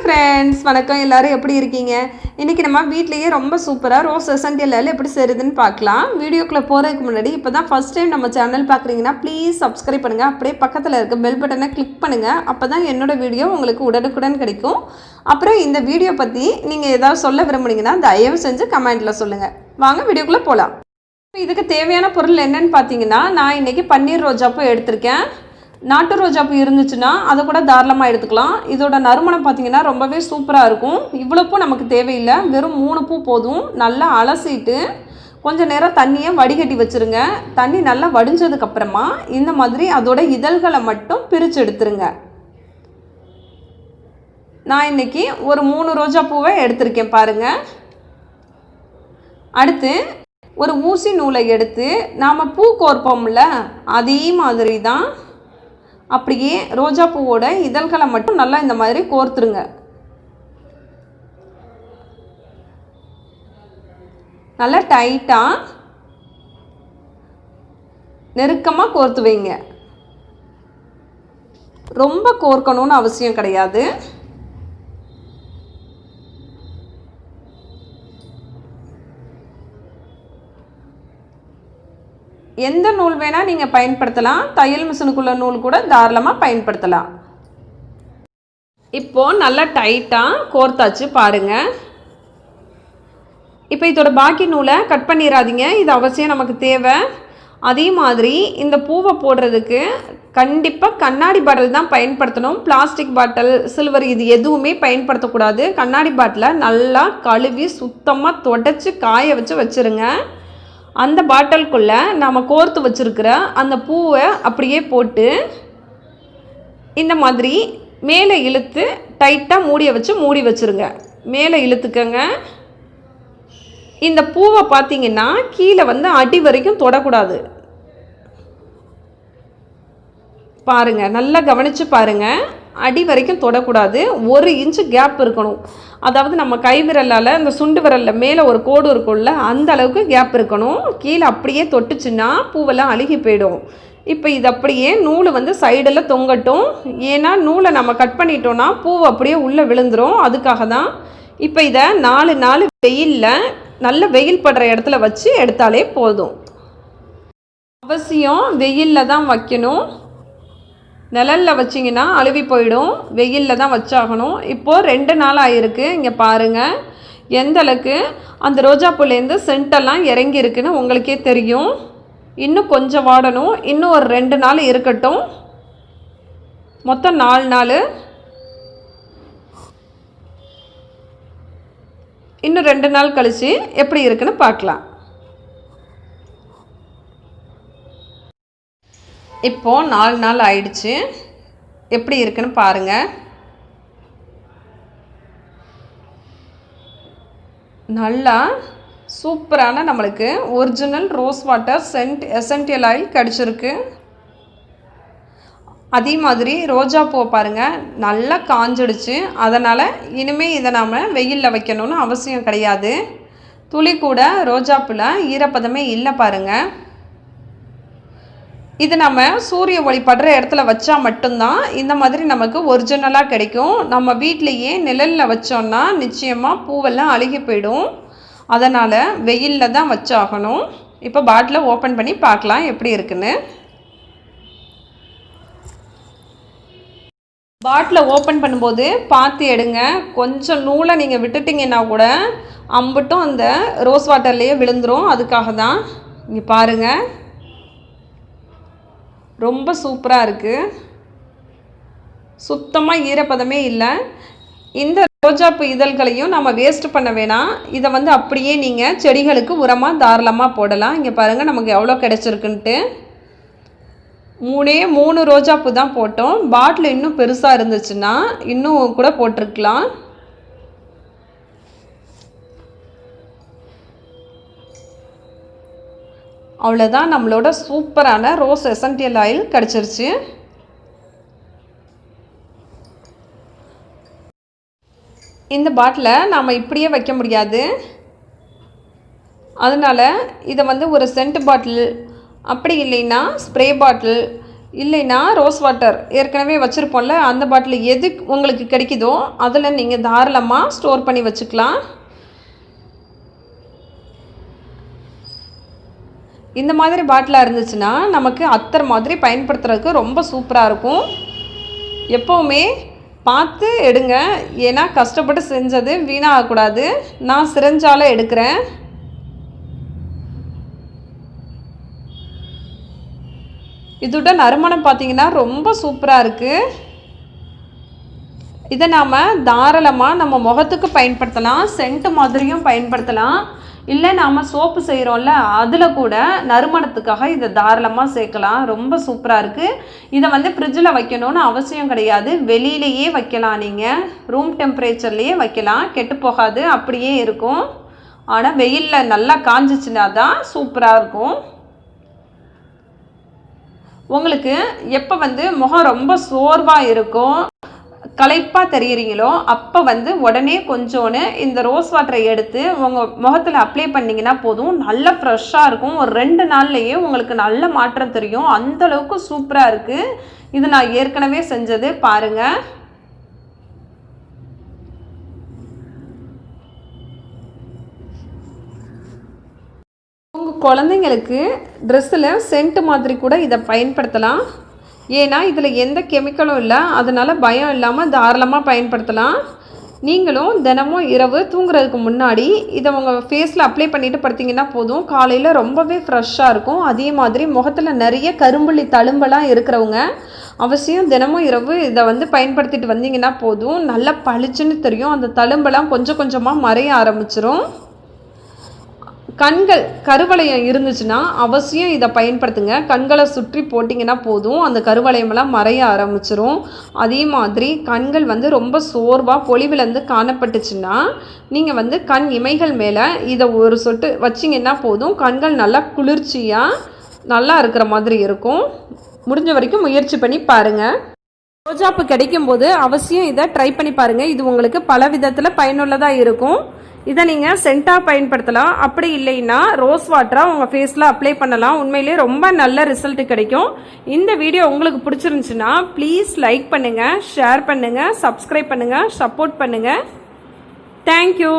Friends, வணக்கம். எல்லோரும் எப்படி இருக்கீங்க? இன்றைக்கி நம்ம வீட்லேயே ரொம்ப சூப்பராக ரோஸ் எசென்ஷியல் ஆயில் எப்படி செய்கிறதுன்னு பார்க்கலாம். வீடியோக்குள்ளே போகிறதுக்கு முன்னாடி இப்போ தான் ஃபஸ்ட் டைம் நம்ம சேனல் பார்க்குறீங்கன்னா ப்ளீஸ் சப்ஸ்கிரைப் பண்ணுங்கள். அப்படியே பக்கத்தில் இருக்க பெல் பட்டனை கிளிக் பண்ணுங்கள். அப்போ தான் என்னோடய வீடியோ உங்களுக்கு உடனுக்குடன் கிடைக்கும். அப்புறம் இந்த வீடியோ பற்றி நீங்கள் ஏதாவது சொல்ல விரும்புனீங்கன்னா தயவு செஞ்சு கமெண்ட்டில் சொல்லுங்கள். வாங்க வீடியோக்குள்ளே போகலாம். இதுக்கு தேவையான பொருள் என்னென்னு பார்த்தீங்கன்னா, நான் இன்றைக்கி பன்னீர் ரோஜாப்பூ எடுத்திருக்கேன். நாட்டு ரோஜாப்பூ இருந்துச்சுன்னா அதை கூட தாராளமாக எடுத்துக்கலாம். இதோட நறுமணம் பார்த்திங்கன்னா ரொம்பவே சூப்பராக இருக்கும். இவ்வளோ பூ நமக்கு தேவையில்லை, வெறும் 3 பூ போதும். நல்லா அலசிட்டு கொஞ்சம் நேரம் தண்ணியை வடிகட்டி வச்சுருங்க. தண்ணி நல்லா வடிஞ்சதுக்கப்புறமா இந்த மாதிரி அதோட இதழ்களை மட்டும் பிரித்து எடுத்துருங்க. நான் இன்றைக்கி ஒரு 3 ரோஜா பூவை எடுத்திருக்கேன் பாருங்கள். அடுத்து ஒரு ஊசி நூலை எடுத்து நாம் பூ கோர்ப்போம்ல, அதே மாதிரி தான் அப்படியே ரோஜா பூவோட இதழ்களை மட்டும் நல்லா இந்த மாதிரி கோர்த்துருங்க. நல்லா டைட்டாக நெருக்கமாக கோர்த்து வைங்க. ரொம்ப கோர்க்கணும்னு அவசியம் கிடையாது. எந்த நூல் வேணால் நீங்கள் பயன்படுத்தலாம். தையல் மிஷினுக்குள்ள நூல் கூட தாராளமாக பயன்படுத்தலாம். இப்போது நல்லா டைட்டாக கோர்த்தாச்சு பாருங்கள். இப்போ இதோட பாக்கி நூலை கட் பண்ணிடாதீங்க, இது அவசியம் நமக்கு தேவை. அதே மாதிரி இந்த பூவை போடுறதுக்கு கண்டிப்பாக கண்ணாடி பாட்டில் தான் பயன்படுத்தணும். பிளாஸ்டிக் பாட்டில், சில்வர் இது எதுவுமே பயன்படுத்தக்கூடாது. கண்ணாடி பாட்டிலை நல்லா கழுவி சுத்தமாக தொடச்சி காய வச்சுருங்க. அந்த பாட்டிலுக்குள்ளே நாம் கோர்த்து வச்சுருக்கிற அந்த பூவை அப்படியே போட்டு இந்த மாதிரி மேலே இழுத்து டைட்டாக மூடி வச்சுருங்க. மேலே இழுத்துக்கங்க. இந்த பூவை பார்த்திங்கன்னா கீழே அடி வரைக்கும் தொடக்கூடாது. பாருங்கள், நல்லா கவனித்து பாருங்கள். அடி வரைக்கும் தொடக்கூடாது. 1 இன்ச்சு கேப் இருக்கணும். அதாவது நம்ம கை விரலால் இந்த சுண்டு விரலில் மேலே ஒரு கோடு இருக்கும்ல, அந்த அளவுக்கு கேப் இருக்கணும். கீழே அப்படியே தொட்டுச்சுன்னா பூவெல்லாம் அழுகி போயிடும். இப்போ இது அப்படியே நூல் சைடில் தொங்கட்டும். ஏன்னா நூலை நம்ம கட் பண்ணிட்டோன்னா பூ அப்படியே உள்ளே விழுந்துடும். அதுக்காக தான். இப்போ இதை 4 நாள் வெயிலில் நல்ல வெயில் படுற இடத்துல வச்சு எடுத்தாலே போதும். அவசியம் வெயிலில் தான் வைக்கணும். நிழலில் வச்சிங்கன்னா அழுவி போயிடும். வெயிலில் தான் வச்சாகணும். இப்போது 2 நாள் ஆகிருக்கு. இங்கே பாருங்கள் எந்த அளவுக்கு அந்த ரோஜாப்பூலேருந்து சென்ட்டெல்லாம் இறங்கி இருக்குன்னு உங்களுக்கே தெரியும். இன்னும் கொஞ்சம் வாடணும். இன்னும் ஒரு 2 நாள் இருக்கட்டும். மொத்தம் 4 நாள். இன்னும் 2 நாள் கழித்து எப்படி இருக்குன்னு பார்க்கலாம். இப்போது 4 நாள் ஆயிடுச்சு. எப்படி இருக்குன்னு பாருங்கள். நல்லா சூப்பரான நம்மளுக்கு original rose water essential oil கிடச்சிருக்கு. அதே மாதிரி ரோஜா பூவை பாருங்கள் நல்லா காஞ்சிடுச்சு. அதனால் இனிமேல் இதை நாம் வெயிலில் வைக்கணும்னு அவசியம் கிடையாது. துளி கூட ரோஜாப்பூவில் ஈரப்பதமே இல்லை பாருங்கள். இது நம்ம சூரிய ஒளி படுற இடத்துல வச்சா மட்டும்தான் இந்த மாதிரி நமக்கு ஒரிஜினலாக கிடைக்கும். நம்ம வீட்டிலையே நிழலில் வச்சோன்னா நிச்சயமாக பூவெல்லாம் அழுகி போயிடும். அதனால் வெயிலில் தான் வச்சாகணும். இப்போ பாட்டிலை ஓப்பன் பண்ணி பார்க்கலாம் எப்படி இருக்குன்னு. பாட்டிலை ஓப்பன் பண்ணும்போது பார்த்து எடுங்க. கொஞ்சம் நூலை நீங்கள் விட்டுட்டிங்கன்னா கூட அம்பட்டும் அந்த ரோஸ் வாட்டர்லேயே விழுந்துடும். அதுக்காக தான். இங்கே பாருங்கள், ரொம்ப சூப்பராக இருக்குது. சுத்தமாக ஈரப்பதமே இல்லை. இந்த ரோஜாப்பூ இதழ்களையும் நம்ம வேஸ்ட் பண்ண வேணாம். இதை அப்படியே நீங்கள் செடிகளுக்கு உரமாக தாராளமாக போடலாம். இங்கே பாருங்கள் நமக்கு எவ்வளோ கிடச்சிருக்குன்ட்டு. 3 ரோஜாப்பூ தான் போட்டோம். பாட்டில் இன்னும் பெருசாக இருந்துச்சுன்னா இன்னும் கூட போட்டிருக்கலாம். அவ்வளோதான், நம்மளோட சூப்பரான ரோஸ் எசென்ஷியல் ஆயில் கிடச்சிருச்சு. இந்த பாட்டிலை நாம் இப்படியே வைக்க முடியாது. அதனால் இதை ஒரு சென்ட் பாட்டில், அப்படி இல்லைன்னா ஸ்ப்ரே பாட்டில், இல்லைன்னா ரோஸ் வாட்டர் ஏற்கனவே வச்சுருப்போம்ல, அந்த பாட்டில் எது உங்களுக்கு கிடைக்குதோ அதில் நீங்கள் தாராளமாக ஸ்டோர் பண்ணி வச்சுக்கலாம். இந்த மாதிரி பாட்டிலாக இருந்துச்சுன்னா நமக்கு அத்தர் மாதிரி பயன்படுத்துறதுக்கு ரொம்ப சூப்பராக இருக்கும். எப்போவுமே பார்த்து எடுங்க, ஏன்னா கஷ்டப்பட்டு செஞ்சது வீணாகக்கூடாது. நான் சிரஞ்சால எடுக்கிறேன். இதோட நறுமணம் பார்த்தீங்கன்னா ரொம்ப சூப்பராக இருக்குது. இதை நாம் தாராளமாக நம்ம முகத்துக்கு பயன்படுத்தலாம், சென்ட் மாதிரியும் பயன்படுத்தலாம். இல்லை நாம் சோப்பு செய்கிறோம்ல, அதில் கூட நறுமணத்துக்காக இதை தாராளமாக சேர்க்கலாம். ரொம்ப சூப்பராக இருக்குது. இதை வந்து ஃப்ரிட்ஜில் வைக்கணும்னு அவசியம் கிடையாது, வெளியிலேயே வைக்கலாம். நீங்கள் ரூம் டெம்பரேச்சர்லேயே வைக்கலாம், கெட்டு போகாது, அப்படியே இருக்கும். ஆனால் வெயிலில் நல்லா காஞ்சிச்சுன்னா தான் சூப்பராக இருக்கும். உங்களுக்கு எப்போ வந்து முகம் ரொம்ப சோர்வாக இருக்கும், களைப்பாக தெரியுறீங்களோ, அப்போ வந்து உடனே கொஞ்சோன்னு இந்த ரோஸ் வாட்டரை எடுத்து உங்கள் முகத்தில் அப்ளை பண்ணிங்கன்னா போதும், நல்லா ஃப்ரெஷ்ஷாக இருக்கும். ஒரு 2 நாள்லேயே உங்களுக்கு நல்ல மாற்றம் தெரியும். அந்தளவுக்கு சூப்பராக இருக்குது. இது நான் ஏற்கனவே செஞ்சது, பாருங்கள். உங்கள் குழந்தைங்களுக்கு ட்ரெஸ்ஸில் சென்ட் மாதிரி கூட இதை பயன்படுத்தலாம். ஏன்னா இதில் எந்த கெமிக்கலும் இல்லை, அதனால் பயம் இல்லாமல் தாராளமாக பயன்படுத்தலாம். நீங்களும் தினமும் இரவு தூங்குறதுக்கு முன்னாடி இதை உங்கள் ஃபேஸில் அப்ளை பண்ணிவிட்டு படுத்திங்கன்னா போதும், காலையில் ரொம்பவே ஃப்ரெஷ்ஷாக இருக்கும். அதே மாதிரி முகத்தில் நிறைய கரும்புள்ளி தழும்பெல்லாம் இருக்கிறவங்க அவசியம் தினமும் இரவு இதை வந்து பயன்படுத்திட்டு வந்தீங்கன்னா போதும், நல்லா பளிச்சுன்னு தெரியும். அந்த தழும்பெல்லாம் கொஞ்சம் கொஞ்சமாக மறைய ஆரம்பிச்சிரும். கண்கள் கருவளையம் இருந்துச்சுன்னா அவசியம் இதை பயன்படுத்துங்க. கண்களை சுற்றி போட்டிங்கன்னா போதும், அந்த கருவளையமெல்லாம் மறைய ஆரம்பிச்சிரும். அதே மாதிரி கண்கள் வந்து ரொம்ப சோர்வாக பொலிவிலேருந்து காணப்பட்டுச்சுன்னா நீங்கள் வந்து கண் இமைகள் மேலே இதை ஒரு சொட்டு வச்சிங்கன்னா போதும், கண்கள் நல்லா குளிர்ச்சியாக நல்லா இருக்கிற மாதிரி இருக்கும். முடிஞ்ச வரைக்கும் முயற்சி பண்ணி பாருங்கள். ரோஜாப்பு கிடைக்கும்போது அவசியம் இதை ட்ரை பண்ணி பாருங்கள். இது உங்களுக்கு பல விதத்தில் பயனுள்ளதாக இருக்கும். இதை நீங்கள் சென்ட்டாக பயன்படுத்தலாம், அப்படி இல்லைன்னா ரோஸ் வாட்டராக உங்கள் ஃபேஸில் அப்ளை பண்ணலாம். உண்மையிலே ரொம்ப நல்ல ரிசல்ட் கிடைக்கும். இந்த வீடியோ உங்களுக்கு பிடிச்சிருந்துச்சுன்னா ப்ளீஸ் லைக் பண்ணுங்கள், ஷேர் பண்ணுங்கள், சப்ஸ்கிரைப் பண்ணுங்கள், சப்போர்ட் பண்ணுங்கள். தேங்க்யூ.